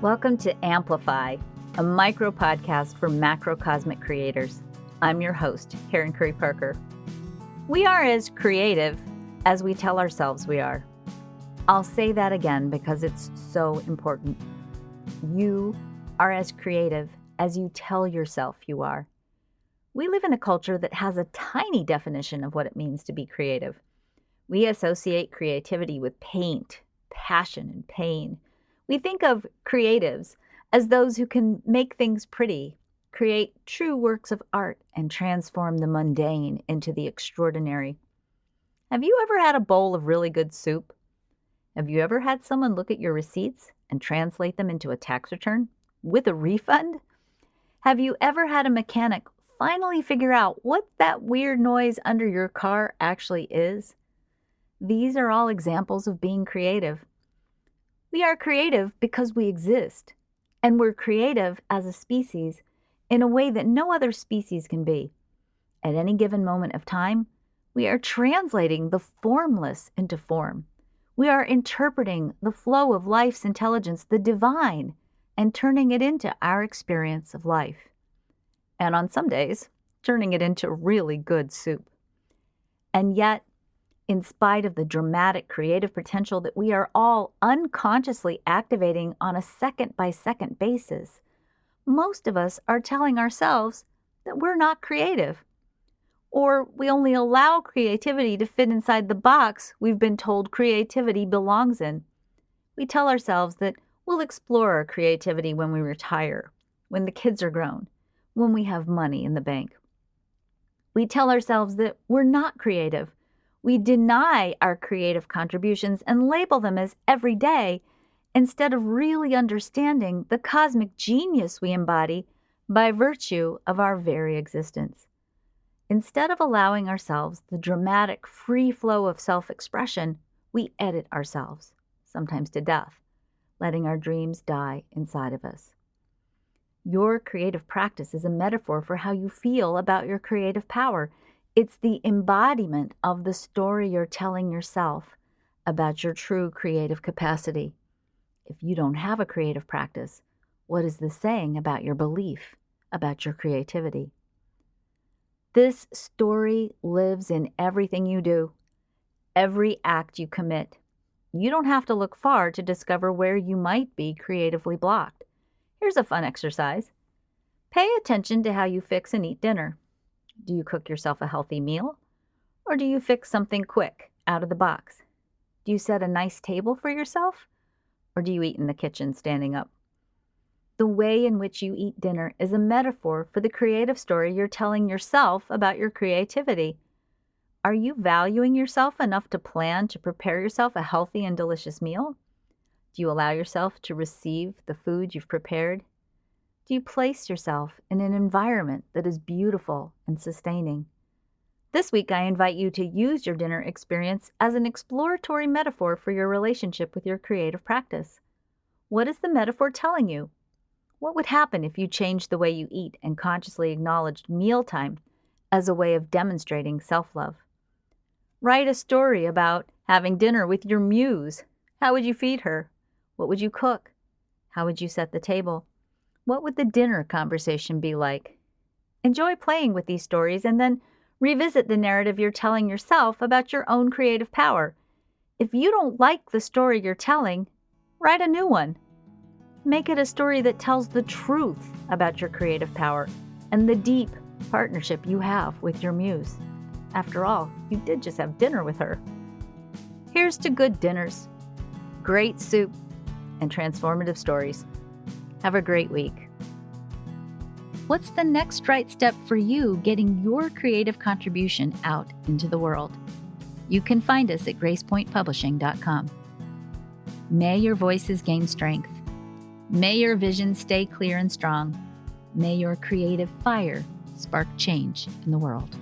Welcome to Amplify, a micro podcast for macrocosmic creators. I'm your host, Karen Curry Parker. We are as creative as we tell ourselves we are. I'll say that again because it's so important. You are as creative as you tell yourself you are. We live in a culture that has a tiny definition of what it means to be creative. We associate creativity with paint, passion, and pain. We think of creatives as those who can make things pretty, create true works of art, and transform the mundane into the extraordinary. Have you ever had a bowl of really good soup? Have you ever had someone look at your receipts and translate them into a tax return with a refund? Have you ever had a mechanic finally figure out what that weird noise under your car actually is? These are all examples of being creative. We are creative because we exist, and we're creative as a species in a way that no other species can be. At any given moment of time, we are translating the formless into form. We are interpreting the flow of life's intelligence, the divine, and turning it into our experience of life. And on some days, turning it into really good soup. And yet, in spite of the dramatic creative potential that we are all unconsciously activating on a second-by-second basis, most of us are telling ourselves that we're not creative. Or we only allow creativity to fit inside the box we've been told creativity belongs in. We tell ourselves that we'll explore our creativity when we retire, when the kids are grown, when we have money in the bank. We tell ourselves that we're not creative. We deny our creative contributions and label them as everyday instead of really understanding the cosmic genius we embody by virtue of our very existence. Instead of allowing ourselves the dramatic free flow of self-expression, we edit ourselves, sometimes to death, letting our dreams die inside of us. Your creative practice is a metaphor for how you feel about your creative power. It's the embodiment of the story you're telling yourself about your true creative capacity. If you don't have a creative practice, what is this saying about your belief about your creativity? This story lives in everything you do, every act you commit. You don't have to look far to discover where you might be creatively blocked. Here's a fun exercise. Pay attention to how you fix and eat dinner. Do you cook yourself a healthy meal? Or do you fix something quick, out of the box? Do you set a nice table for yourself? Or do you eat in the kitchen standing up? The way in which you eat dinner is a metaphor for the creative story you're telling yourself about your creativity. Are you valuing yourself enough to plan to prepare yourself a healthy and delicious meal? Do you allow yourself to receive the food you've prepared? Do you place yourself in an environment that is beautiful and sustaining? This week, I invite you to use your dinner experience as an exploratory metaphor for your relationship with your creative practice. What is the metaphor telling you? What would happen if you changed the way you eat and consciously acknowledged mealtime as a way of demonstrating self-love? Write a story about having dinner with your muse. How would you feed her? What would you cook? How would you set the table? What would the dinner conversation be like? Enjoy playing with these stories and then revisit the narrative you're telling yourself about your own creative power. If you don't like the story you're telling, write a new one. Make it a story that tells the truth about your creative power and the deep partnership you have with your muse. After all, you did just have dinner with her. Here's to good dinners, great soup, and transformative stories. Have a great week. What's the next right step for you getting your creative contribution out into the world? You can find us at gracepointpublishing.com. May your voices gain strength. May your vision stay clear and strong. May your creative fire spark change in the world.